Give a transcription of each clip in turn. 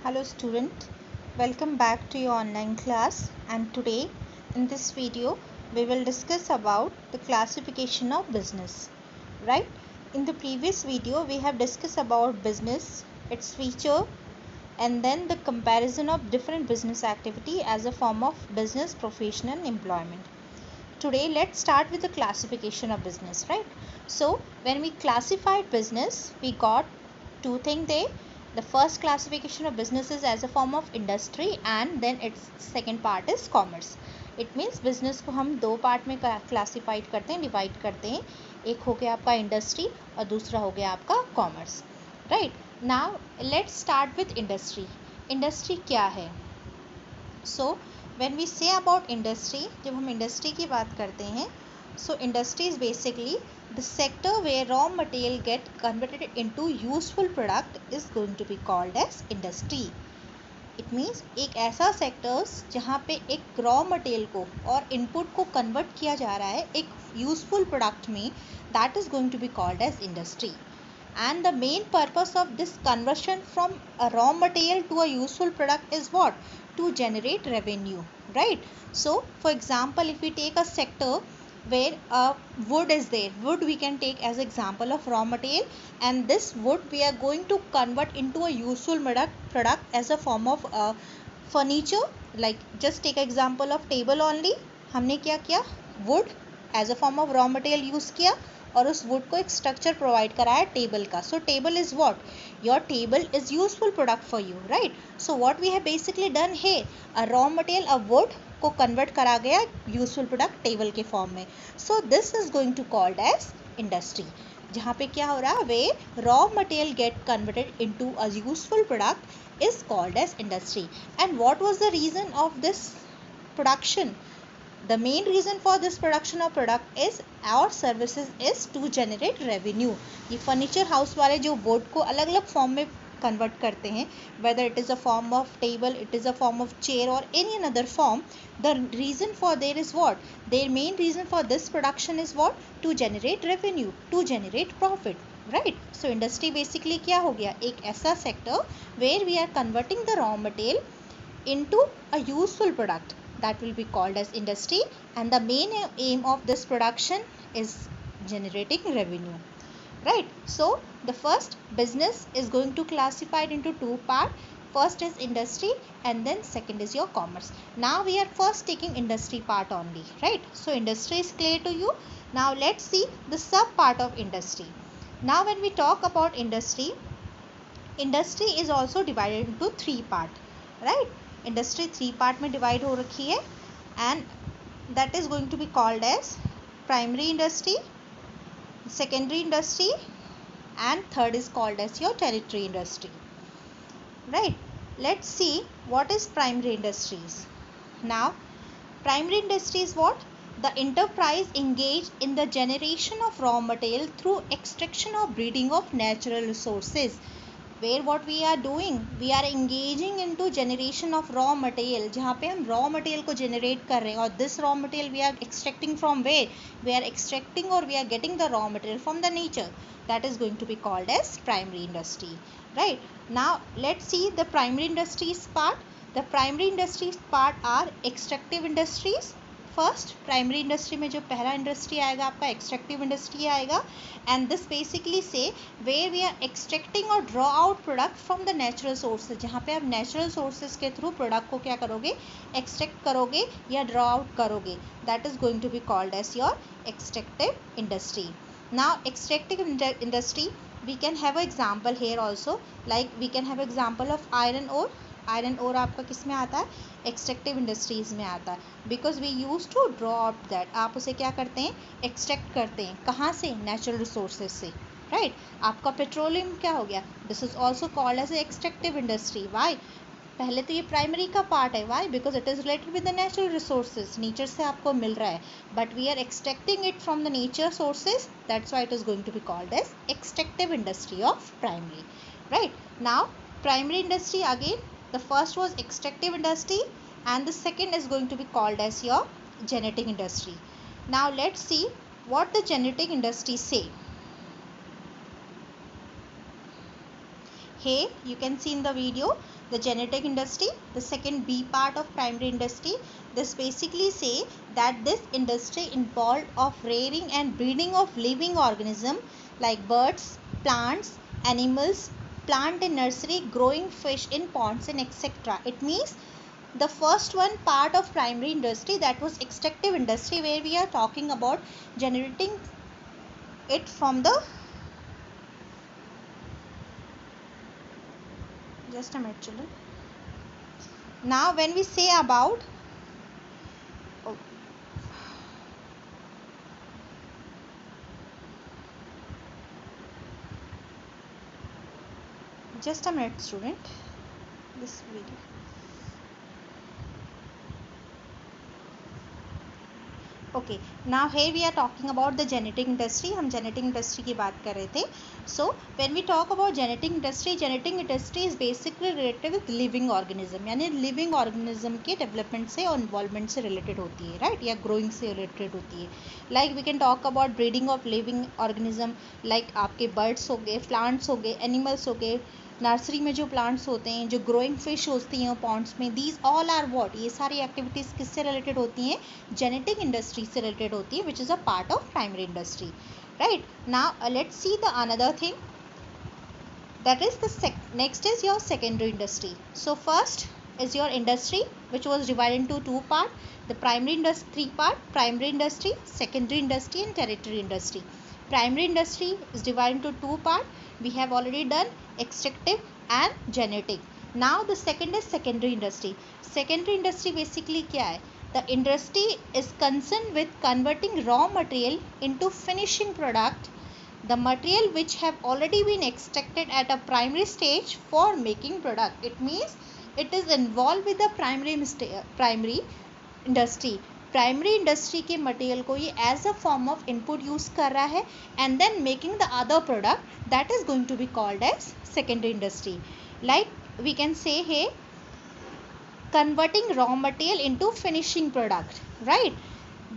Hello student, welcome back to your online class, and today in this video we will discuss about the classification of business. Right? In the previous video we have discussed about business, its feature, and then the comparison of different business activity as a form of business, profession and employment. Today let's start with the classification of business, right? So when we classified business, we got two things there. The first classification of business is as a form of industry, and then its second part is commerce. It means business को हम दो part में classified करते हैं, divide करते हैं. एक हो गया आपका इंडस्ट्री और दूसरा हो गया आपका commerce. Right, now let's start with industry. Industry क्या है? So when we say about industry, जब हम इंडस्ट्री की बात करते हैं, so industry is basically the sector where raw material get converted into useful product is going to be called as industry. It means एक ऐसा सेक्टर्स जहाँ पे एक रॉ मटेरियल को और इनपुट को कन्वर्ट किया जा रहा है एक यूजफुल प्रोडक्ट में, that is going to be called as industry. And the main purpose of this conversion from a raw material to a useful product is what? To generate revenue, right? So for example, if we take a sector where wood is there, wood we can take as example of raw material, and this wood we are going to convert into a useful product as a form of furniture. Like just take example of table only. हमने क्या किया? wood as a form of raw material use किया और उस would को एक structure provide कराया table का. So table is what? Your table is useful product for you, right? So what we have basically done है, a raw material, a wood को convert करा गया यूजफुल प्रोडक्ट टेबल के form में. So this is going to called as industry. जहाँ पे क्या हो रहा है, वे raw material get converted into a useful product is called as industry. And what was the reason of this production? The main reason for this production of product is our services is to generate revenue. ये furniture house वाले जो would को अलग अलग form में convert करते हैं, whether it is a form of table, it is a form of chair or any another form, the reason for there is what? Their main reason for this production is what? To generate revenue, to generate profit. Right? So industry basically क्या हो गया? एक ऐसा sector where we are converting the raw material into a useful product, that will be called as industry, and the main aim of this production is generating revenue. Right? So the first business is going to classified into two part. First is industry and then second is your commerce. Now we are first taking industry part only, right? So industry is clear to you. Now let's see the sub part of industry. Now when we talk about industry, industry is also divided into three part, right? Industry three part में divide हो रखी है, and that is going to be called as primary industry, secondary industry, and third is called as your territory industry. Right, let's see what is primary industries. Now primary industry is what? The enterprise engaged in the generation of raw material through extraction or breeding of natural resources. Where what we are doing, we are engaging into generation of raw material, जहाँ पे हम raw material को generate कर रहे हैं, और this raw material we are extracting from where? We are extracting or we are getting the raw material from the nature. That is going to be called as primary industry. Right? Now let's see the primary industries part. The primary industries part are extractive industries. First primary industry में जो पहला industry आएगा आपका extractive industry आएगा, and this basically say where we are extracting और draw out product from the natural sources, जहाँ पे आप नेचुरल सोर्सेज के थ्रू प्रोडक्ट को क्या करोगे? एक्सट्रैक्ट करोगे या ड्रॉ आउट करोगे. That is going to be called as your extractive industry. Now extractive industry we can have a example here also, like we can have example of iron ore. Iron ore आपका किस में आता है? Extractive industries में आता है, because we use to draw out that. आप उसे क्या करते हैं? एक्सट्रैक्ट करते हैं. कहाँ से? नेचुरल रिसोर्सेज से. राइट? आपका पेट्रोलियम क्या हो गया? This is also called as extractive industry. Why? पहले तो ये प्राइमरी का पार्ट है. Why? Because it is related with the natural resources, nature से आपको मिल रहा है, but we are extracting it from the nature sources. That's why it is going to be called as extractive industry of primary. Right? Now primary industry again, the first was extractive industry and the second is going to be called as your genetic industry. Now let's see what the genetic industry say. Here you can see in the video the genetic industry, the second B part of primary industry. This basically say that this industry involved of rearing and breeding of living organism like birds, plants, animals, plant in nursery, growing fish in ponds, and etc. It means the first one part of primary industry, that was extractive industry, where we are talking about generating it from the, just a minute children. Now when we say about, oh, just a minute student, this video. Okay now here we are talking about the genetic industry. हम genetic industry की बात कर रहे थे. So when we talk about genetic industry is basically related with living organism, यानी living organism के development से और involvement से related होती है, right, या growing से related होती है. Like we can talk about breeding of living organism, like आपके birds हो गए, plants हो गए, animals हो गए, नर्सरी में जो प्लांट्स होते हैं, जो ग्रोइंग फिश होती हैं पॉन्ड्स में, दीज ऑल आर व्हाट, ये सारी एक्टिविटीज़ किससे रिलेटेड होती हैं, जेनेटिक इंडस्ट्री से रिलेटेड होती है, which is a part of primary industry. Right now let's see the another thing, that is the next is your secondary industry. So first is your industry, which was divided into two part, the primary industry part, primary industry, secondary industry and tertiary industry. Primary industry is divided into two part. We have already done extractive and genetic. Now the second is secondary industry. Secondary industry basically क्या है, the industry is concerned with converting raw material into finishing product, the material which have already been extracted at a primary stage for making product. It means it is involved with the primary industry. Primary industry के material को ये as a form of input use कर रहा है and then making the other product, that is going to be called as secondary industry. Like we can say है converting raw material into finishing product, right,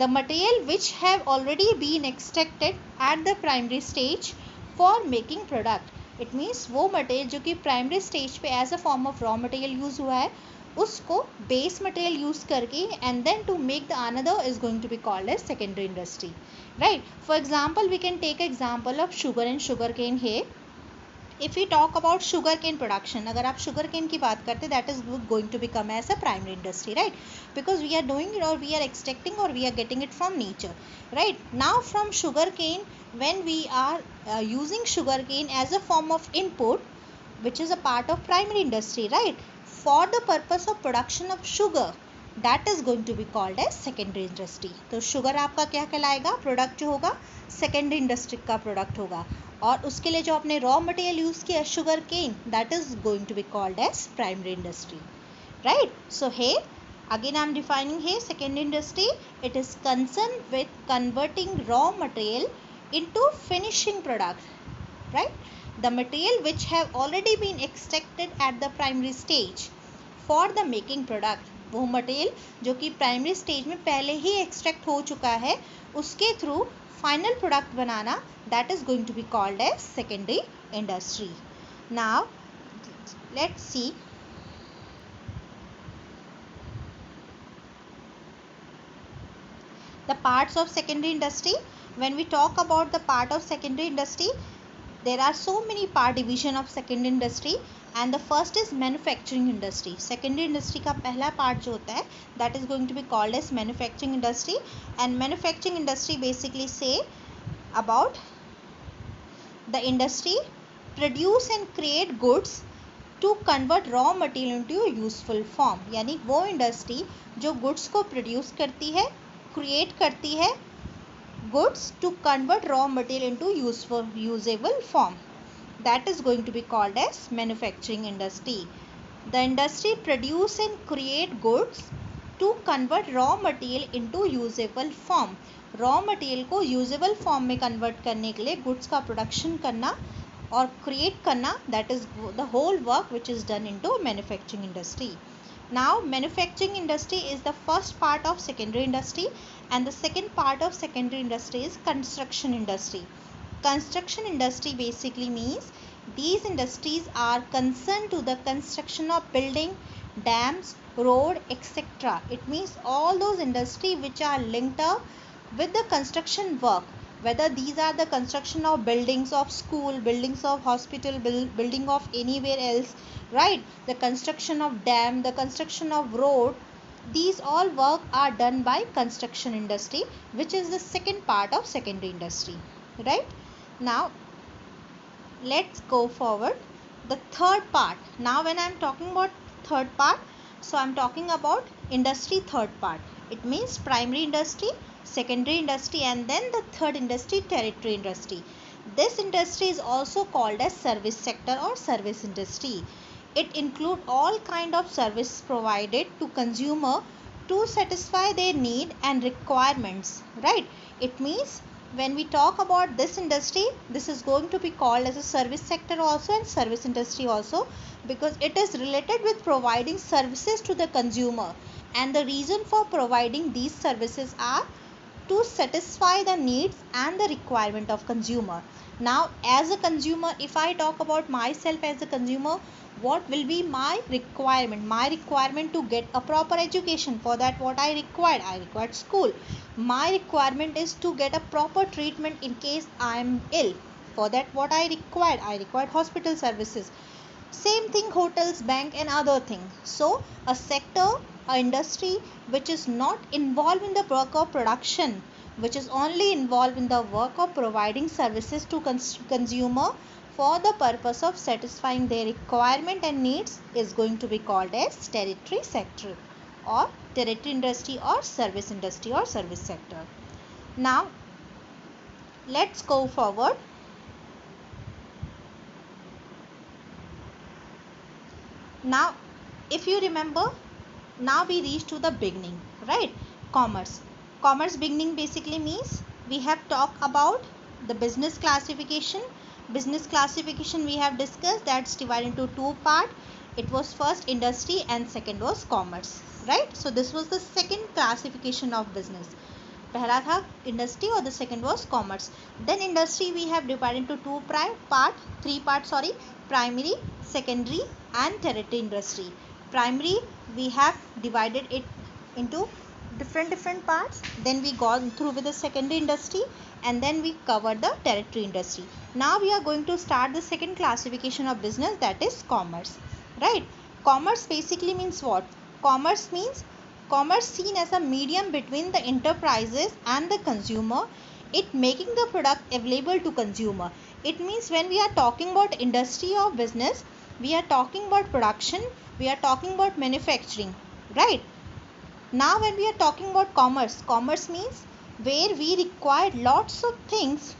the material which have already been extracted at the primary stage for making product. it means वो material जो कि primary stage पे as a form of raw material use हुआ है, उसको base material use करके and then to make the another is going to be called as secondary industry. Right, for example we can take example of sugar and sugar cane है. If you talk about sugar cane production, अगर आप sugar cane की बात करते, that is going to become as a primary industry, right, because we are doing it और we are extracting और we are getting it from nature. Right, now from sugar cane when we are using sugar cane as a form of input, which is a part of primary industry, right, for the purpose of production of sugar, that is going to be called as secondary industry. तो sugar आपका क्या कहलाएगा, product जो होगा secondary industry का product होगा, और उसके लिए जो आपने रॉ मटेरियल यूज किया sugar cane, that is going to be called as primary industry. Right, so here again I am defining here secondary industry. It is concerned with converting raw material into finishing product, right, the material which have already been extracted at the primary stage for the making product. वो material जो कि primary stage में पहले ही extract हो चुका है, उसके through final product बनाना, that is going to be called as secondary industry. Now let's see the parts of secondary industry. When we talk about the part of secondary industry, there are so many part division of secondary industry, and the first is manufacturing industry. secondary industry का पहला part जो होता है, that is going to be called as manufacturing industry. And manufacturing industry basically say about the industry produce and create goods to convert raw material into useful form. यानी वो industry जो goods को produce करती है, create करती है goods to convert raw material into usable form, that is going to be called as manufacturing industry. The industry produce and create goods to convert raw material into usable form. raw material को usable form में convert करने के लिए goods का production करना और create करना, that is the whole work which is done into manufacturing industry. Now manufacturing industry is the first part of secondary industry, and the second part of secondary industry is construction industry. Construction industry basically means These industries are concerned to the construction of building, dams, road, etc. It means all those industries which are linked up with the construction work, whether these are the construction of buildings of school, buildings of hospital, building of anywhere else, right? The construction of dam, the construction of road, these all work are done by construction industry, which is the second part of secondary industry, right? Now let's go forward. The third part. Now when I'm talking about third part, so I'm talking about industry third part. It means primary industry, secondary industry, and then the third industry, tertiary industry. This industry is also called as service sector or service industry. It includes all kind of service provided to consumer to satisfy their need and requirements, right? It means when we talk about this industry, this is going to be called as a service sector also and service industry also, because it is related with providing services to the consumer, and the reason for providing these services are to satisfy the needs and the requirement of consumer. Now as a consumer, if I talk about myself as a consumer, what will be my requirement to get a proper education. For that, what I required school. My requirement is to get a proper treatment in case I am ill. For that, what I required hospital services. Same thing, hotels, bank, and other things. So a sector, a industry which is not involved in the work of production, which is only involved in the work of providing services to consumer for the purpose of satisfying their requirement and needs, is going to be called as tertiary sector or tertiary industry or service sector. Now let's go forward. Now if you remember, now we reach to the beginning, right? Commerce beginning basically means we have talked about the business classification. We have discussed, that's divided into two parts. It was first industry and second was commerce, right? So this was the second classification of business. पहला था industry और the second was commerce. Then industry we have divided into three parts, primary, secondary and tertiary industry. Primary we have divided it into different parts, then we gone through with the secondary industry, and then we covered the tertiary industry. Now we are going to start the second classification of business, that is commerce, right? Commerce basically means what? Commerce means commerce seen as a medium between the enterprises and the consumer, it making the product available to consumer. It means when we are talking about industry or business, we are talking about production, we are talking about manufacturing, right? Now when we are talking about commerce means where we require lots of things,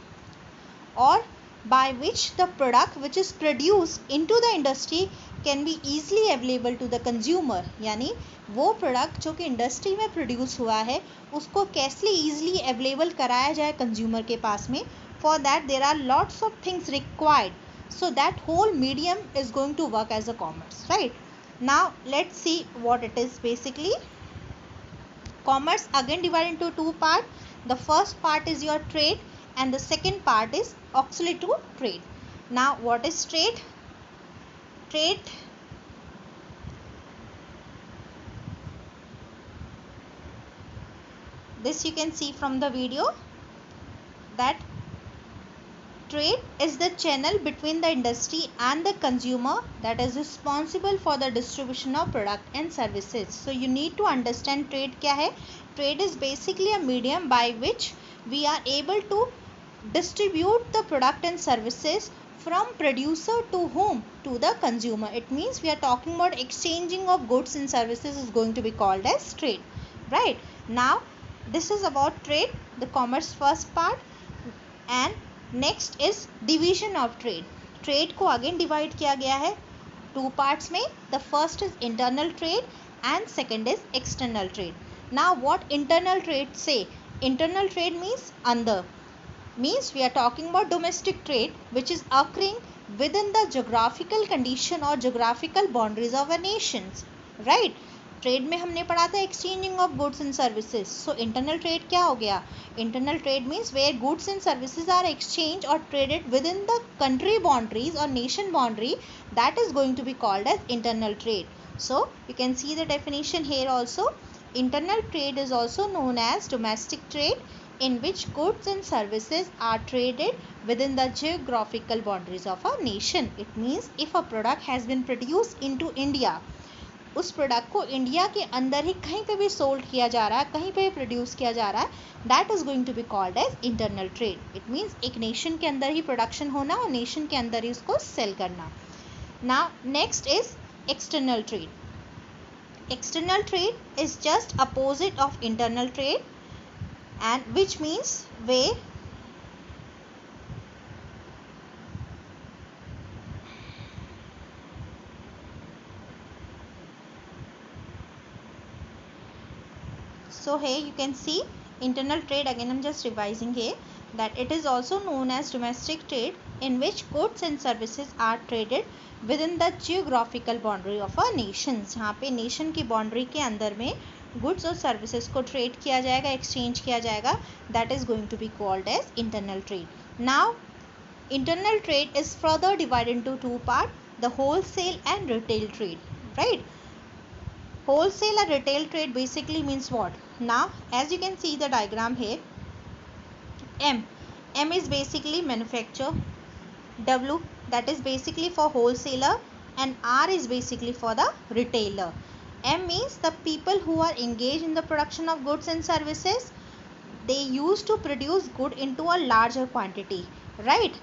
or by which the product which is produced into the industry can be easily available to the consumer. यानी वो product जो कि industry में produce हुआ है उसको कैसे easily available कराया जाए कंज्यूमर के पास में. For that there are lots of things required, so that whole medium is going to work as a commerce, right? Now let's see what it is basically. Commerce again divided into two parts. The first part is your trade and the second part is auxiliary to trade. Now what is trade? Trade this you can see from the video that trade is the channel between the industry and the consumer that is responsible for the distribution of product and services. So you need to understand trade क्या है. Trade is basically a medium by which we are able to distribute the product and services from producer to whom? To the consumer. It means we are talking about exchanging of goods and services is going to be called as trade, right? Now this is about trade, the commerce first part, and next is division of trade. Trade को again divide किया गया है two parts में. The first is internal trade and second is external trade. Now what internal trade से? Internal trade means अंदर, means we are talking about domestic trade which is occurring within the geographical condition or geographical boundaries of a nations, right? Trade में हमने पढ़ा था exchanging of goods and services. So internal trade क्या हो गया? Internal trade means where goods and services are exchange और traded within the country boundaries और nation boundary, that is going to be called as internal trade. So you can see the definition here also. Internal trade is also known as domestic trade, in which goods and services are traded within the geographical boundaries of a nation. It means if a product has been produced into India, उस product को India के अंदर ही कहीं पे भी sold किया जा रहा है, कहीं पे भी प्रोड्यूस किया जा रहा है, that is going to be called as internal trade. It means एक नेशन के अंदर ही प्रोडक्शन होना और नेशन के अंदर ही उसको सेल करना. Now next is external trade. External trade is just opposite of internal trade, and which means where so here you can see internal trade. Again I'm just revising here that it is also known as domestic trade, in which goods and services are traded within the geographical boundary of a nation. जहाँ पे nation की boundary के अंदर में goods और services को trade किया जाएगा, एक्सचेंज किया जाएगा, that is going to be called as internal trade. Now internal trade is further divided into two part, the wholesale and retail trade. Right, wholesale and retail trade basically means what? Now as you can see the diagram here, M is basically manufacture, W that is basically for wholesaler, and R is basically for the retailer. M means the people who are engaged in the production of goods and services. They used to produce good into a larger quantity, right?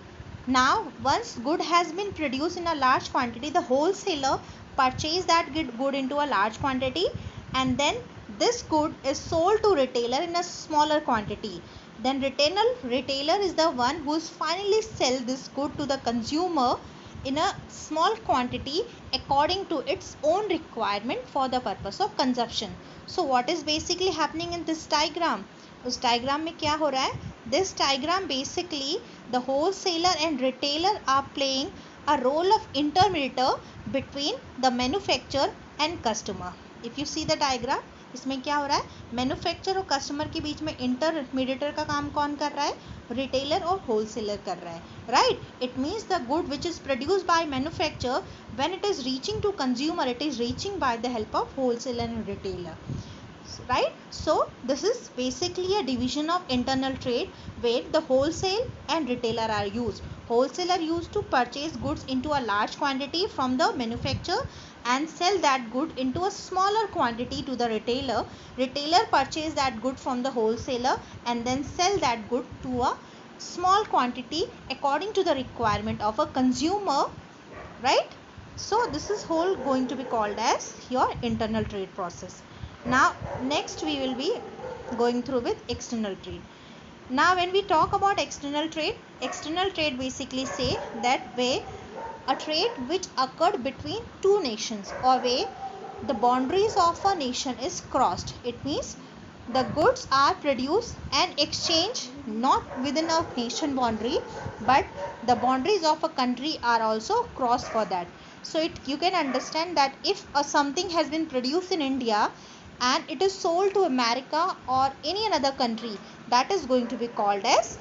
Now once good has been produced in a large quantity, the wholesaler purchase that good into a large quantity, and then this good is sold to retailer in a smaller quantity. Then retailer is the one who is finally sell this good to the consumer in a small quantity according to its own requirement for the purpose of consumption. So what is basically happening in this diagram? उस diagram में क्या हो रहा है? This diagram basically the wholesaler and retailer are playing a role of intermediator between the manufacturer and customer. If you see the diagram, इसमें क्या हो रहा है? मैन्युफैक्चरर और कस्टमर के बीच में इंटरमीडिएटर का काम कौन कर रहा है? रिटेलर और होलसेलर कर रहा है, right? It means the good which is produced by manufacturer, when it is reaching to consumer, it is reaching by the help of wholesaler and retailer, right? So this is basically a division of internal trade where the wholesale and retailer are used. Wholesaler used to purchase goods into a large quantity from the manufacturer and sell that good into a smaller quantity to the retailer. Retailer purchase that good from the wholesaler and then sell that good to a small quantity according to the requirement of a consumer, right? So this is whole going to be called as your internal trade process. Now next we will be going through with external trade. Now when we talk about external trade basically say that where a trade which occurred between two nations or where the boundaries of a nation is crossed. It means the goods are produced and exchanged not within a nation boundary, but the boundaries of a country are also crossed for that. So you can understand that if something has been produced in India and it is sold to America or any another country, that is going to be called as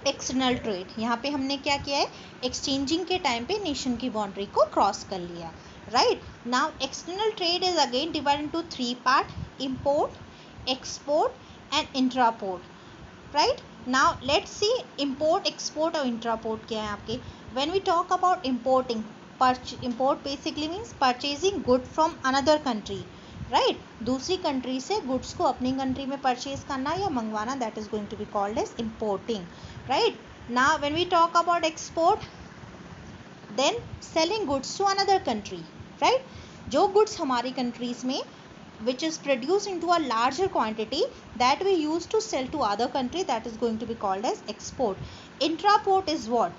external trade. यहाँ पे हमने क्या किया है? Exchanging के time पे nation की boundary को क्रॉस कर लिया, right? Now external trade is again divided into three part, import, export and entrepot, right? Now let's see import, export और इंट्रापोर्ट क्या है आपके. When we talk about importing, import basically means purchasing good from another country, right? दूसरी country से goods को अपनी country में purchase करना या मंगवाना, that is going to be called as importing, right? Now when we talk about export, then selling goods to another country, right? जो goods हमारी कंट्रीज में which is produced into a larger quantity that we use to sell to other country, that is going to be called as export. Intraport is what?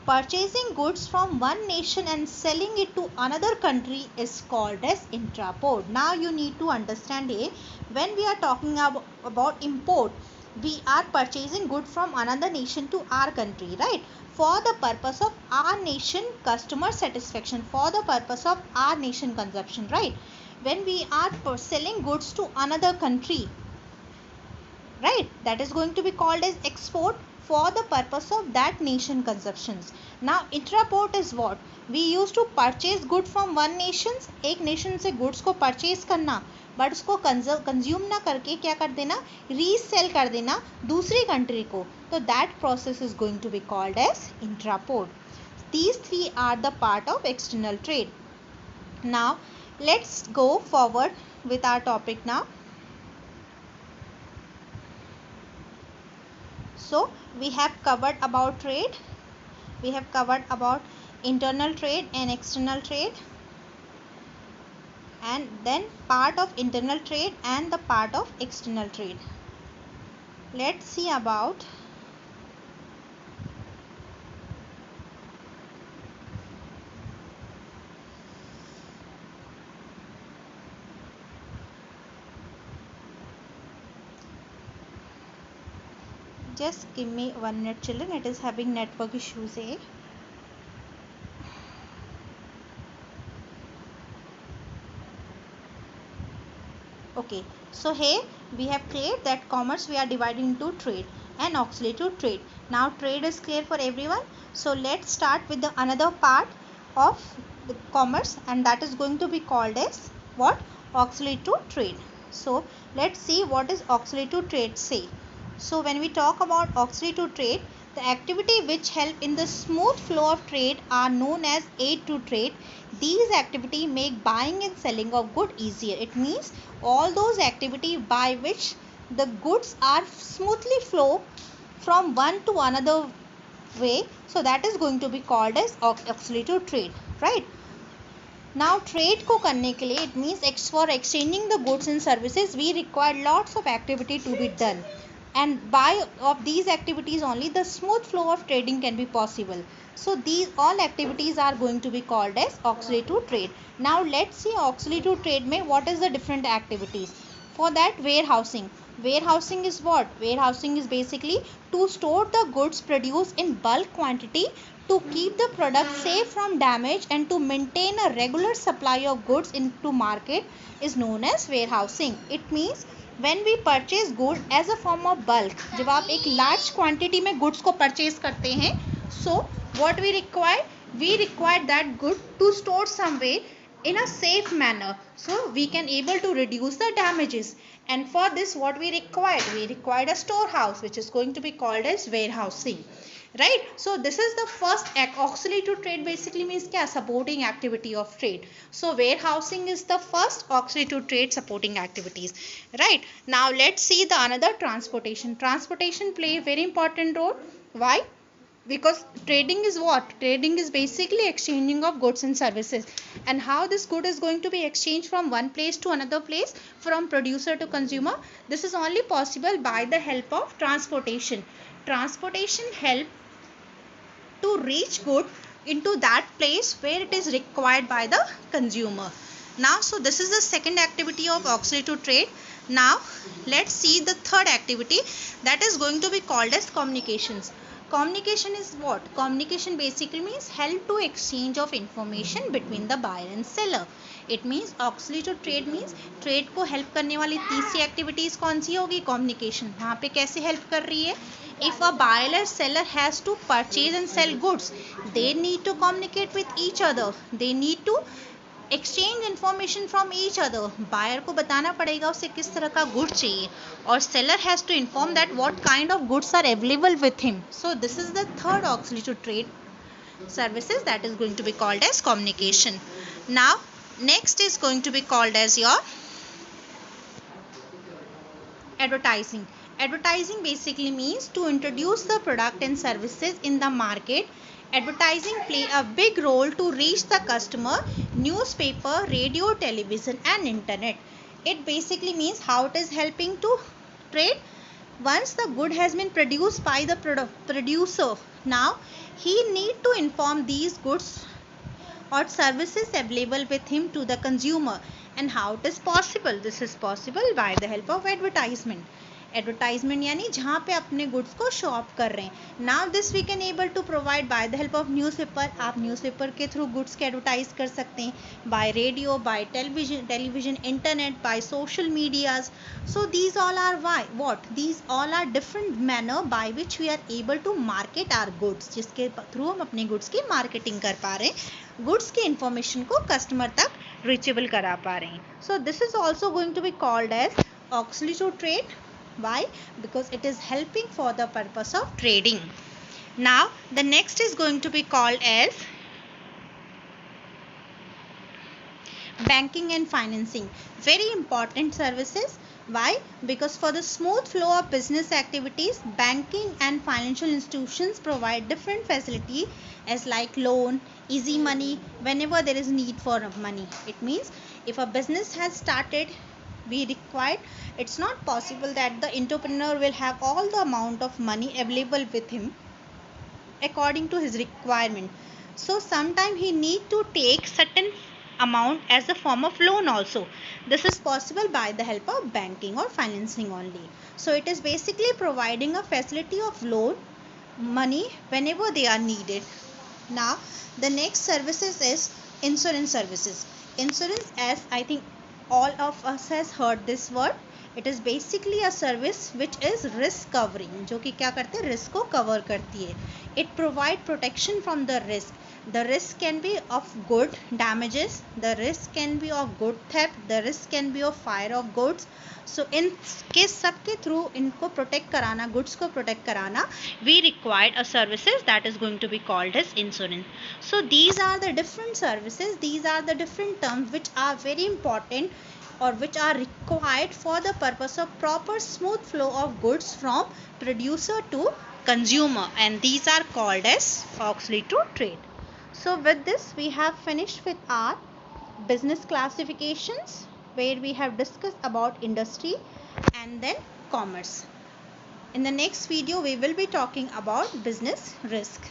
Purchasing goods from one nation and selling it to another country is called as intraport. Now you need to understand here, when we are talking about import, we are purchasing good from another nation to our country, right? For the purpose of our nation customer satisfaction, for the purpose of our nation consumption, right? when we are selling goods to another country, right, that is going to be called as export for the purpose of that nation consumptions. Now intraport is what we used to purchase good from one nation, एक nation से goods को purchase करना, but उसको consume ना करके क्या कर देना, रीसेल कर देना दूसरी कंट्री को, तो that process is going to be called as entrepot. These three are the part of external trade. Now let's go forward with our topic now. So we have covered about trade, we have covered about internal trade and external trade, and then part of internal trade and the part of external trade. Let's see about just give me 1 minute children, it is having network issues here. Okay, so here we have cleared that commerce we are dividing into trade and auxiliary to trade. Now trade is clear for everyone, so let's start with the another part of the commerce, and that is going to be called as what, auxiliary to trade. So let's see what is auxiliary to trade say. So when we talk about auxiliary to trade, the activity which help in the smooth flow of trade are known as aid to trade. These activity make buying and selling of good easier. It means all those activity by which the goods are smoothly flow from one to another way, so that is going to be called as auxiliary to trade, right? Now trade को करने के लिए, it means for exchanging the goods and services we require lots of activity to be done, and by of these activities only the smooth flow of trading can be possible. So these all activities are going to be called as auxiliary to trade. Now let's see auxiliary to trade में what is the different activities. For that, warehousing. Warehousing is what? Warehousing is basically to store the goods produced in bulk quantity, to keep the product safe from damage and to maintain a regular supply of goods into market is known as warehousing. It means when we purchase good as a form of bulk, जब आप एक large quantity में goods को purchase करते हैं, so what we require that good to store somewhere in a safe manner, so we can able to reduce the damages, and for this what we required a storehouse which is going to be called as warehousing, right? So this is the first auxiliary to trade, basically means kya, supporting activity of trade. So warehousing is the first auxiliary to trade supporting activities, right? Now let's see the another, transportation. Transportation play a very important role. Why? Because trading is what? Trading is basically exchanging of goods and services, and how this good is going to be exchanged from one place to another place, from producer to consumer, this is only possible by the help of transportation. Transportation help to reach good into that place where it is required by the consumer. Now so this is the second activity of auxiliary to trade. Now let's see the third activity, that is going to be called as communications. Communication is what? Communication basically means help to exchange of information between the buyer and seller. It means auxiliary to trade means trade को help करने वाली तीसरी activities कौन सी होगी? Communication. वहाँ पे कैसे help कर रही है? If a buyer or seller has to purchase and sell goods, they need to communicate with each other. They need to exchange information from each other. Buyer को बताना पड़ेगा उसे किस तरह का गुड चाहिए, और seller has to inform that what kind of goods are available with him. So this is the third auxiliary to trade services, that is going to be called as communication. Now next is going to be called as your advertising. Advertising basically means to introduce the product and services in the market. Advertising play a big role to reach the customer. Newspaper, radio, television and internet. It basically means how it is helping to trade. Once the good has been produced by the producer, now he need to inform these goods or services available with him to the consumer. And how it is possible? This is possible by the help of advertisement. Advertisement यानी जहाँ पे अपने goods को show off कर रहे हैं. Now this we can able to provide by the help of newspaper. आप newspaper के थ्रू गुड्स के एडवर्टाइज कर सकते हैं, by radio, by television, internet, by social medias. So these all are these all are different manner by which we are able to market our goods, जिसके through हम अपने goods की marketing कर पा रहे हैं, गुड्स की इंफॉर्मेशन को कस्टमर तक रीचेबल करा पा रहे हैं. So this is also going to be called as auxiliary to trade. Why? Because it is helping for the purpose of trading. Now the next is going to be called as banking and financing. Very important services. Why? Because for the smooth flow of business activities, banking and financial institutions provide different facility as like loan, easy money whenever there is need for money. It means if a business has started, we required, it's not possible that the entrepreneur will have all the amount of money available with him according to his requirement. So sometime he need to take certain amount as a form of loan also. This is possible by the help of banking or financing only. So it is basically providing a facility of loan money whenever they are needed. Now the next services is insurance services. Insurance, as I think all of us has heard this word, it is basically a service which is risk covering, जो कि क्या करते हैं, risk को cover करती है. It provide protection from the risk. The risk can be of good damages, the risk can be of good theft, the risk can be of fire of goods. So in के सब के through इनको protect कराना, goods को protect कराना, we required a services that is going to be called as insurance. So these are the different services, these are the different terms which are very important or which are required for the purpose of proper smooth flow of goods from producer to consumer, and these are called as auxiliary to trade. So with this we have finished with our business classifications, where we have discussed about industry and then commerce. In the next video we will be talking about business risk.